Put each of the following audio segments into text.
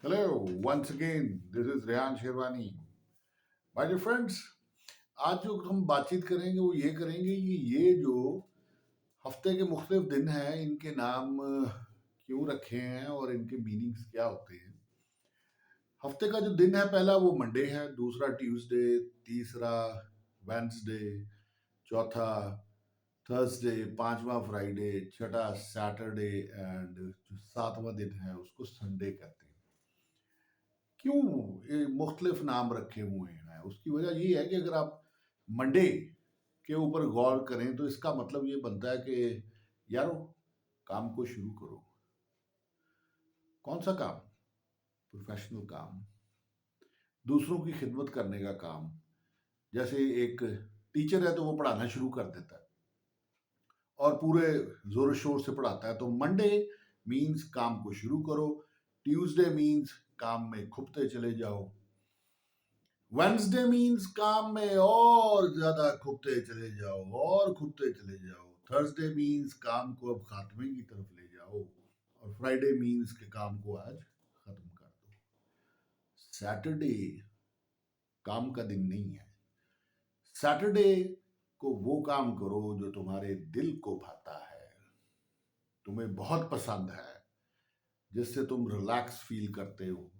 Hello, once again, this is Rehan Sherwani. My dear friends, आज जो हम बातचीत करेंगे वो ये करेंगे कि ये जो हफ्ते के मुख्तलिफ दिन हैं इनके नाम क्यों रखे हैं और इनके मीनिंग्स क्या होते हैं। हफ्ते का जो दिन है पहला वो मंडे है, दूसरा ट्यूसडे, तीसरा वेंसडे, चौथा थर्सडे, पांचवा फ्राइडे, छठा सैटरडे एंड जो सातवां दिन है उसको संडे कहते हैं। क्यों ये मुख्तलिफ नाम रखे हुए हैं? उसकी वजह ये है कि अगर आप मंडे के ऊपर गौर करें तो इसका मतलब ये बनता है कि यारो काम को शुरू करो। कौन सा काम? प्रोफेशनल काम, दूसरों की खिदमत करने का काम। जैसे एक टीचर है तो वो पढ़ाना शुरू कर देता है और पूरे जोर शोर से पढ़ाता है। तो मंडे मीन्स काम को शुरू करो, ट्यूसडे मीन्स काम में खुपते चले जाओ, वेंसडे मीन्स काम में और ज्यादा खुपते चले जाओ और खुपते चले जाओ, थर्सडे मीन्स काम को अब खात्मे की तरफ ले जाओ और फ्राइडे मीन्स के काम को आज खत्म कर दो। सैटरडे काम का दिन नहीं है। सैटरडे को वो काम करो जो तुम्हारे दिल को भाता है, तुम्हें बहुत पसंद है, जिससे तुम रिलैक्स फील करते हो।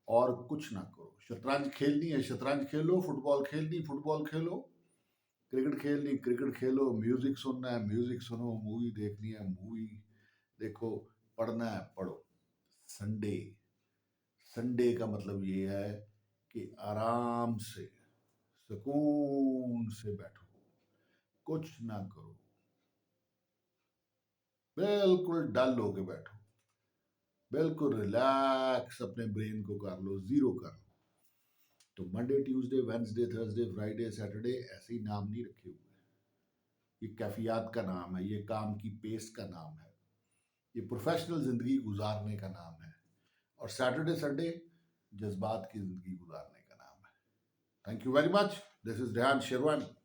और कुछ ना करो। शतरंज खेलनी है शतरंज खेलो, फुटबॉल खेलनी फुटबॉल खेलो, क्रिकेट खेलनी क्रिकेट खेलो, म्यूजिक सुनना है म्यूजिक सुनो, मूवी देखनी है मूवी देखो, पढ़ना है पढ़ो। संडे, संडे का मतलब ये है कि आराम से सुकून से बैठो, कुछ ना करो, बिल्कुल डल होके बैठो, बिल्कुल रिलैक्स अपने ब्रेन को कर लो, जीरो कर लो। तो Monday Tuesday Wednesday Thursday Friday Saturday ऐसे ही नाम नहीं रखे हुए हैं। ये कैफियत का नाम है, ये काम की पेस का नाम है, ये प्रोफेशनल जिंदगी गुजारने का नाम है। और सैटरडे संडे जज्बात की जिंदगी गुजारने का नाम है। Thank you very much. This is Rehan sherwani.